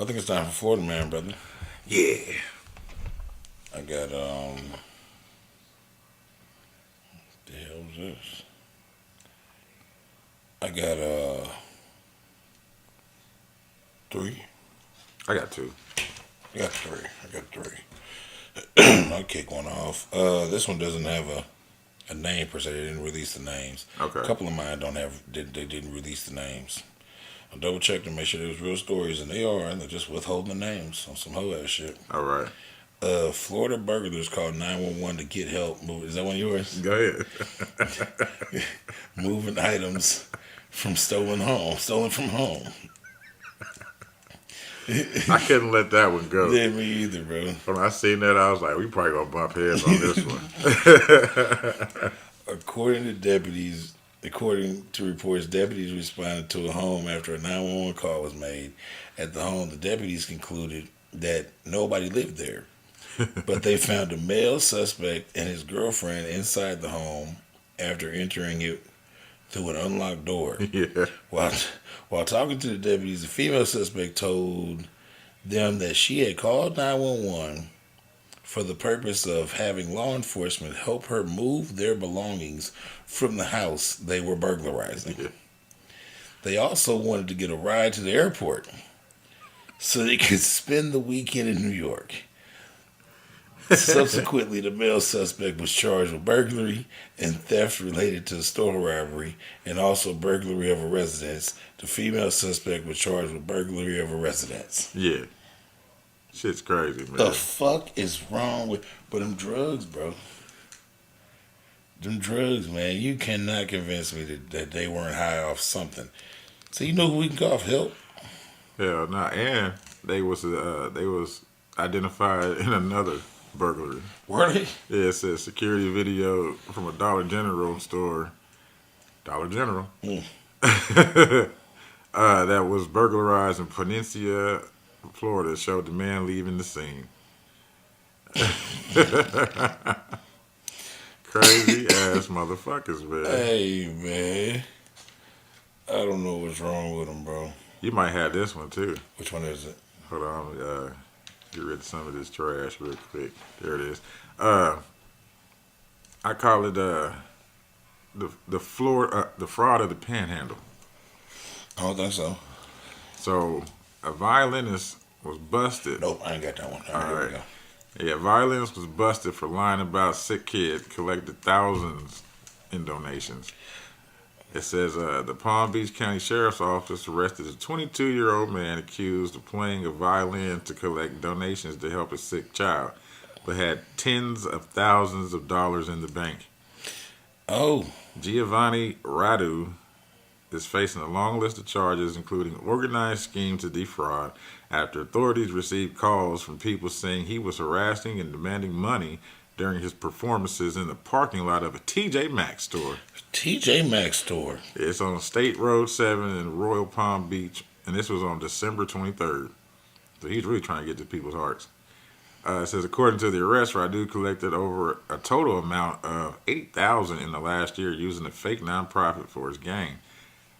I think it's time for Florida Man, brother. Yeah. I got the hell is this? I got three. I got two. I got three. I got three. I'll kick one off. This one doesn't have a name per se. They didn't release the names. A Okay. couple of mine don't have. They didn't release the names. I double checked to make sure there was real stories, and they are. And they're just withholding the names on some hoe ass shit. All right. Florida burglars called 911 to get help. Is that one of yours? Go ahead. Moving items from stolen from home. I couldn't let that one go. Yeah, me either, bro. When I seen that, I was like, we probably gonna bump heads on this one. According to reports, deputies responded to a home after a 911 call was made. At the home, the deputies concluded that nobody lived there, but they found a male suspect and his girlfriend inside the home after entering it through an unlocked door. Yeah. While talking to the deputies, the female suspect told them that she had called 911 for the purpose of having law enforcement help her move their belongings from the house they were burglarizing. Yeah. They also wanted to get a ride to the airport so they could spend the weekend in New York. Subsequently, the male suspect was charged with burglary and theft related to the store robbery and also burglary of a residence. The female suspect was charged with burglary of a residence. Yeah. Shit's crazy, man. The fuck is wrong with them drugs, bro? Them drugs, man. You cannot convince me that they weren't high off something. So you know who we can call for help? Hell nah. And they was identified in another burglary. Were they? Yeah, it says security video from a Dollar General store. Dollar General. Mm. That was burglarized in Peninsula, Florida, showed the man leaving the scene. Crazy ass motherfuckers, man. Hey, man. I don't know what's wrong with them, bro. You might have this one too. Which one is it? Hold on, get rid of some of this trash real quick. There it is. I call it the fraud of the panhandle. I don't think so. So a violinist was busted. Nope, I ain't got that one. All right, here we go. Yeah, violinist was busted for lying about sick kid, collected thousands in donations. It says the Palm Beach County Sheriff's Office arrested a 22-year-old man accused of playing a violin to collect donations to help a sick child, but had tens of thousands of dollars in the bank. Oh. Giovanni Radu is facing a long list of charges, including organized scheme to defraud, after authorities received calls from people saying he was harassing and demanding money during his performances in the parking lot of a TJ Maxx store. TJ Maxx store. It's on State Road 7 in Royal Palm Beach, and this was on December 23rd. So he's really trying to get to people's hearts. It says, according to the arrest, Radu collected over a total amount of $8,000 in the last year using a fake nonprofit for his gang.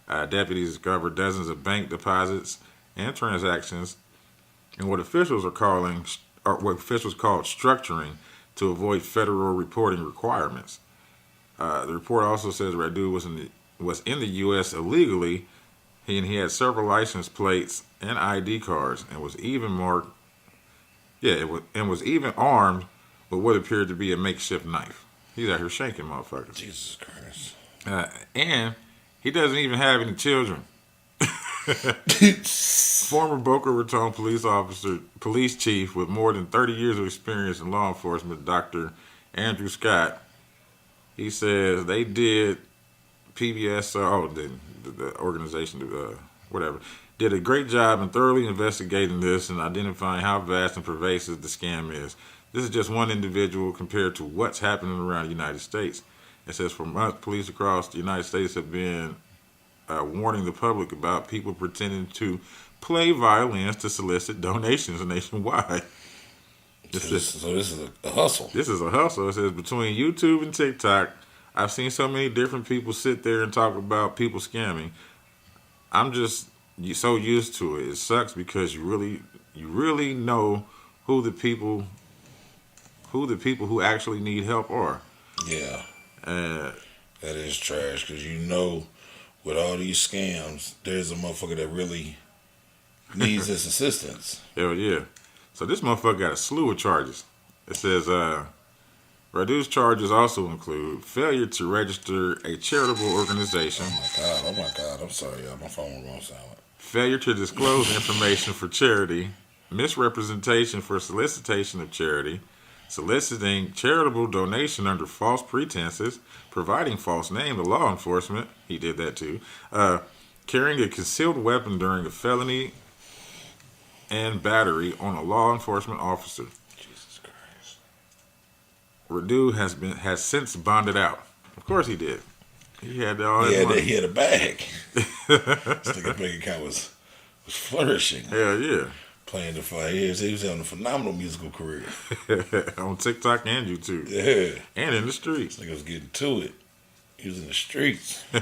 Deputies discovered dozens of bank deposits and transactions, and what officials called structuring to avoid federal reporting requirements. The report also says Radu was in the U.S. illegally, and he had several license plates and ID cards, and was even was even armed with what appeared to be a makeshift knife. He's out here shanking motherfuckers. Jesus Christ. And he doesn't even have any children. Former Boca Raton police chief with more than 30 years of experience in law enforcement, Dr. Andrew Scott, he says they did the organization, did a great job in thoroughly investigating this and identifying how vast and pervasive the scam is. This is just one individual compared to what's happening around the United States. It says for months, police across the United States have been warning the public about people pretending to play violins to solicit donations nationwide. So this is a hustle. This is a hustle. It says between YouTube and TikTok, I've seen so many different people sit there and talk about people scamming. I'm just you're so used to it. It sucks because you really know who the people who actually need help are. Yeah, And that is trash because you know, with all these scams, there's a motherfucker that really needs this assistance. hell yeah. So this motherfucker got a slew of charges. It says, reduced charges also include failure to register a charitable organization, Oh my God, I'm sorry, y'all. My phone was going silent. failure to disclose information for charity, misrepresentation for solicitation of charity, soliciting charitable donation under false pretenses, providing false name to law enforcement. He did that too. Carrying a concealed weapon during a felony and battery on a law enforcement officer. Jesus Christ. Radu has since bonded out. Of course he did. He had all that money. He had a bag. This nigga bank account was flourishing. Hell yeah. Playing the 5 years. He was having a phenomenal musical career. On TikTok and YouTube. Yeah. And in the streets. This nigga was getting to it. He was in the streets. Is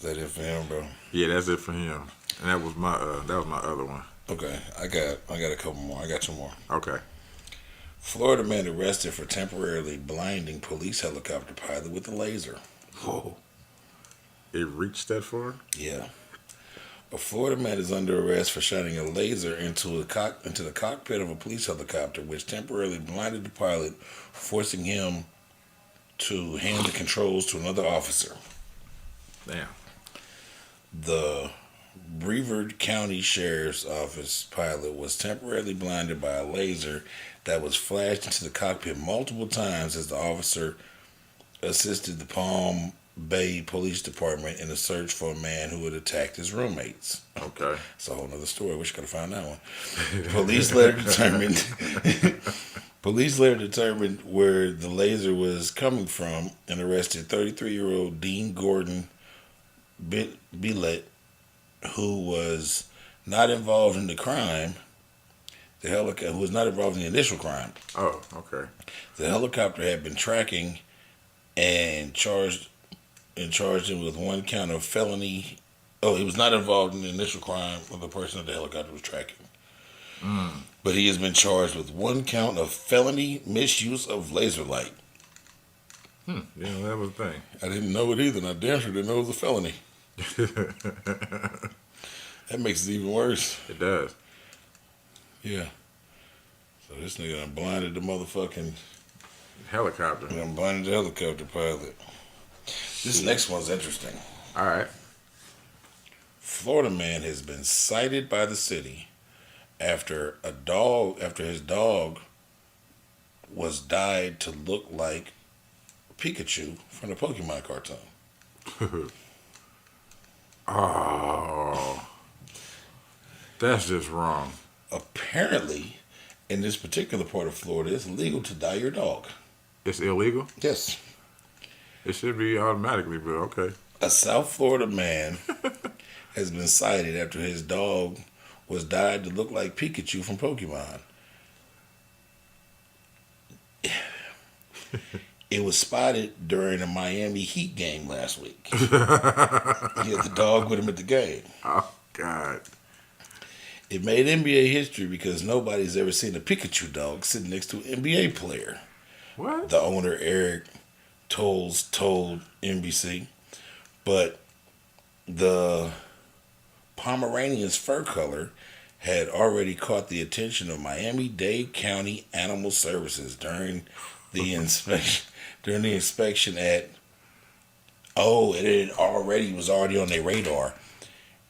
that it for him, bro? Yeah, that's it for him. And that was my other one. Okay. I got a couple more. I got 2 more. Okay. Florida man arrested for temporarily blinding police helicopter pilot with a laser. Whoa. It reached that far? Yeah. A Florida man is under arrest for shining a laser into the cockpit of a police helicopter, which temporarily blinded the pilot, forcing him to hand the controls to another officer. Damn. The Brevard County Sheriff's Office pilot was temporarily blinded by a laser that was flashed into the cockpit multiple times as the officer assisted the Palm Bay Police Department in a search for a man who had attacked his roommates. Okay. It's a whole other story. Wish I could have found that one. Police later determined where the laser was coming from and arrested 33-year-old Dean Gordon Billett, who was not involved in the crime. Who was not involved in the initial crime. Oh, okay. The helicopter had been tracking and charged him with 1 count of felony. Oh, he was not involved in the initial crime of the person that the helicopter was tracking. But he has been charged with 1 count of felony misuse of laser light. Yeah, that was a thing. I didn't know it either, and I damn sure didn't know it was a felony. That makes it even worse. It does. Yeah. So this nigga done blinded the motherfucking... Helicopter. Done blinded the helicopter pilot. This next one's interesting. All right. Florida man has been cited by the city after his dog was dyed to look like Pikachu from the Pokemon cartoon. Oh. That's just wrong. Apparently, in this particular part of Florida, it's legal to dye your dog. It's illegal? Yes. It should be automatically, but okay. A South Florida man has been cited after his dog was dyed to look like Pikachu from Pokemon. It was spotted during a Miami Heat game last week. He had the dog with him at the game. Oh, God. It made NBA history because nobody's ever seen a Pikachu dog sitting next to an NBA player. What? The owner, Eric Tolles, told NBC. But the Pomeranian's fur color had already caught the attention of Miami-Dade County Animal Services during the inspection. It was already on their radar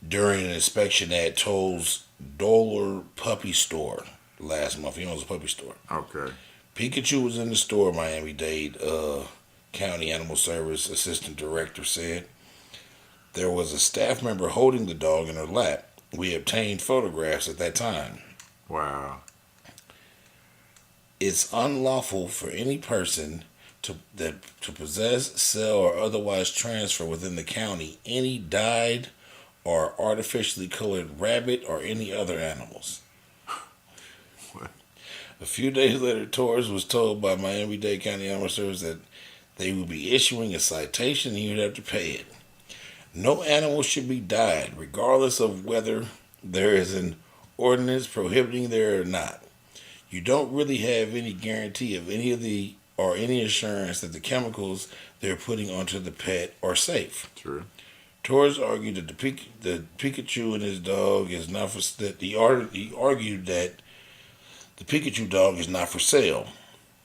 during an inspection at Tolles' Dollar Puppy Store last month. He owns a puppy store. Okay. Pikachu was in the store, Miami-Dade County Animal Service Assistant Director said. There was a staff member holding the dog in her lap. We obtained photographs at that time. Wow. It's unlawful for any person to possess, sell, or otherwise transfer within the county any dyed or artificially colored rabbit or any other animals. What? A few days later, Torres was told by Miami-Dade County Animal Service that they would be issuing a citation and he would have to pay it. No animal should be dyed, regardless of whether there is an ordinance prohibiting there or not. You don't really have any guarantee of any of the or any assurance that the chemicals they're putting onto the pet are safe. True. Torres argued that the Pikachu and his dog is not for that he argued that the Pikachu dog is not for sale.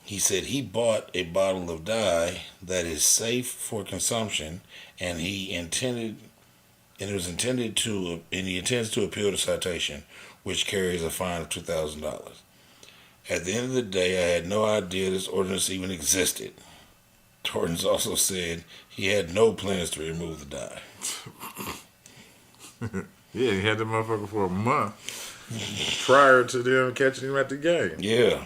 He said he bought a bottle of dye that is safe for consumption, and he intended and it was intended to and he intends to appeal the citation, which carries a fine of $2,000. At the end of the day, I had no idea this ordinance even existed. Torrance also said he had no plans to remove the dye. Yeah, he had the motherfucker for a month prior to them catching him at the game. Yeah.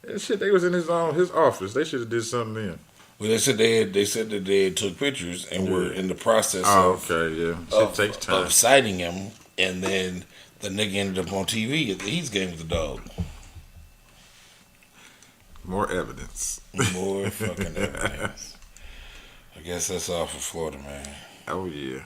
And shit, they was in his office. They should have did something then. Well, they said that they had took pictures and were in the process okay, yeah. Shit takes time. of citing him, and then the nigga ended up on TV at the Heat game with the dog. More evidence. More fucking evidence. I guess that's all for Florida, man. Oh, yeah.